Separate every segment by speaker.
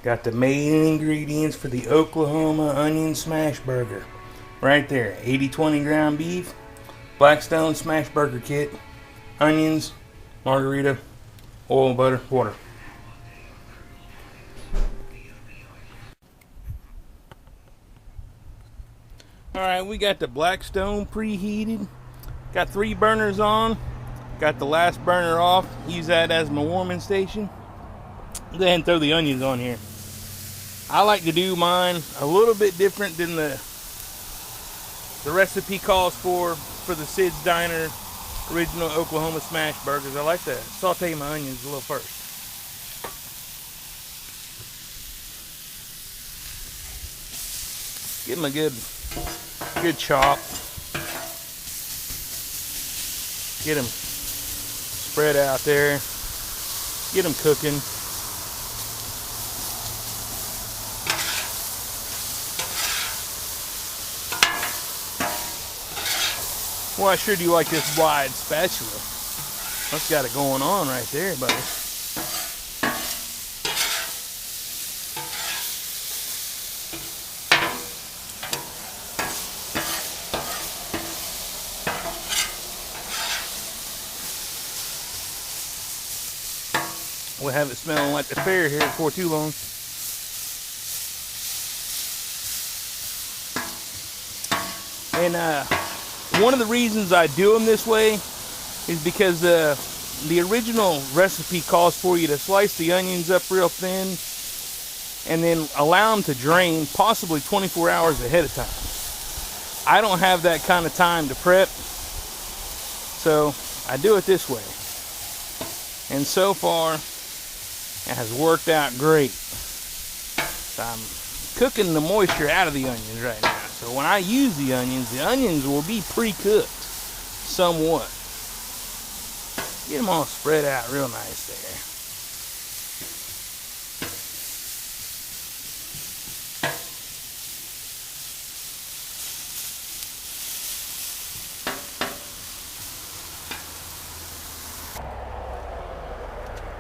Speaker 1: Got the main ingredients for the Oklahoma onion smash burger. Right there, 80-20 ground beef, Blackstone smash burger kit, onions, margarita, oil, butter, water. Alright, we got the Blackstone preheated. Got 3 burners on. Got the last burner off. Use that as my warming station. Go ahead and throw the onions on here. I like to do mine a little bit different than the recipe calls for the Sid's Diner original Oklahoma smash burgers. I like to saute my onions a little first. Give them a good chop. Get them spread out there. Get them cooking. Well, I sure do like this wide spatula. That's got it going on right there, buddy. We'll have it smelling like the fair here before too long. And one of the reasons I do them this way is because the original recipe calls for you to slice the onions up real thin and then allow them to drain possibly 24 hours ahead of time. I don't have that kind of time to prep, so I do it this way. And so far, it has worked out great. So I'm cooking the moisture out of the onions right now. So when I use the onions will be pre-cooked somewhat. Get them all spread out real nice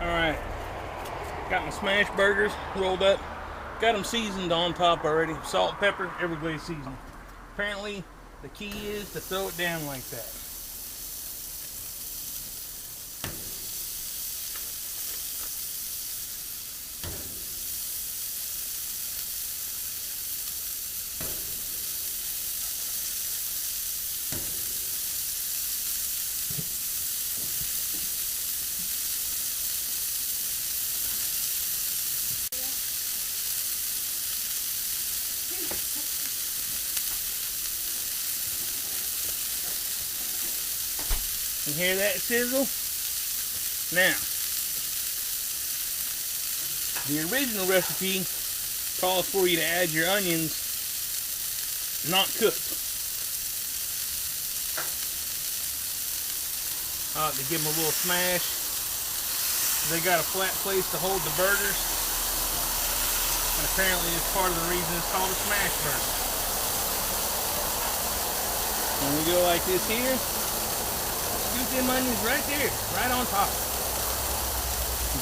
Speaker 1: there. Alright, got my smash burgers rolled up. Got them seasoned on top already. Salt, pepper, Everglades seasoning. Apparently, the key is to throw it down like that. You hear that sizzle? Now, the original recipe calls for you to add your onions not cooked. To give them a little smash. They got a flat place to hold the burgers. And apparently it's part of the reason it's called a smash burger. When we go like this here, scoop them onions right there, right on top.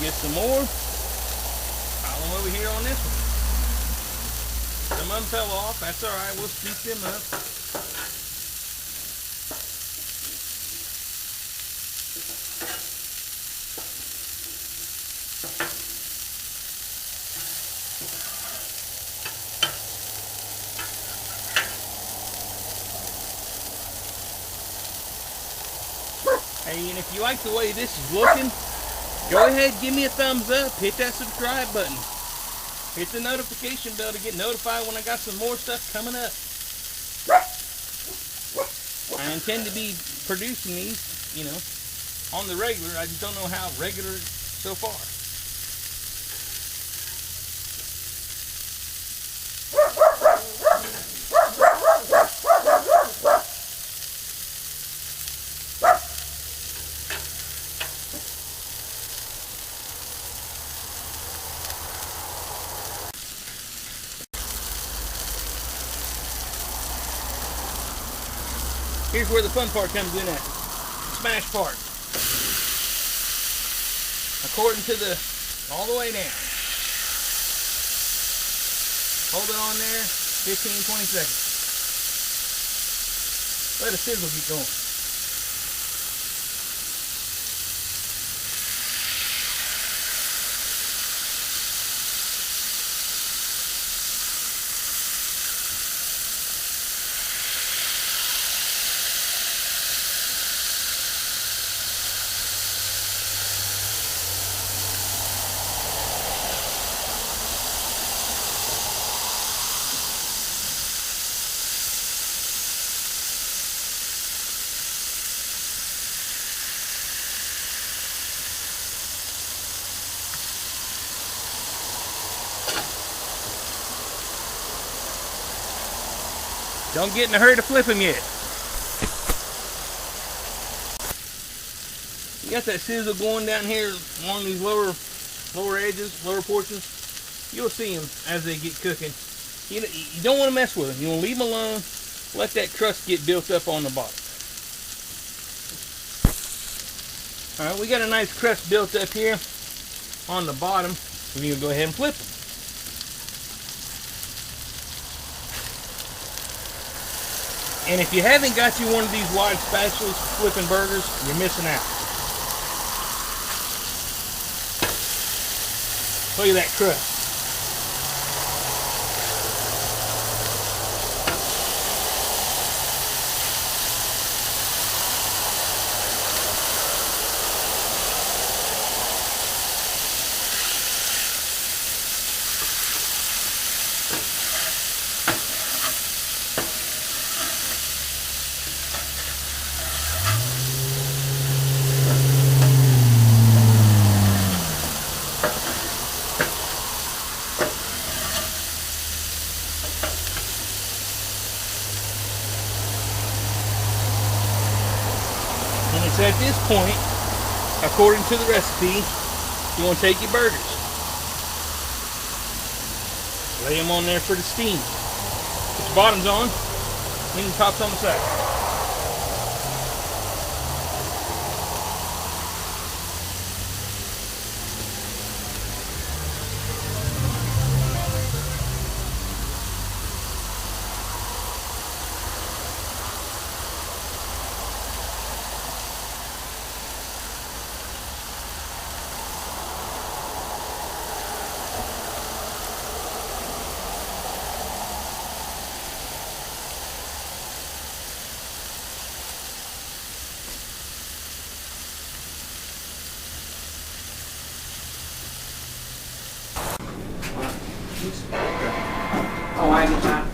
Speaker 1: Get some more. Pile them over here on this one. Some of them fell off. That's all right. We'll scoop them up. Hey, and if you like the way this is looking, go ahead, give me a thumbs up, hit that subscribe button, hit the notification bell to get notified when I got some more stuff coming up. I intend to be producing these, you know, on the regular. I just don't know how regular so far. Here's where the fun part comes in at. Smash part. According to all the way down. Hold it on there 15-20 seconds. Let the sizzle get going. Don't get in a hurry to flip them yet. You got that sizzle going down here along these lower edges, lower portions. You'll see them as they get cooking. You don't want to mess with them. You want to leave them alone. Let that crust get built up on the bottom. All right, we got a nice crust built up here on the bottom. We're going to go ahead and flip them. And if you haven't got you one of these wide spatulas for flipping burgers, you're missing out. Look at that crust. And it's at this point, according to the recipe, you want to take your burgers, lay them on there for the steam. Put your bottoms on, and the tops on the side.
Speaker 2: Oh, I get that.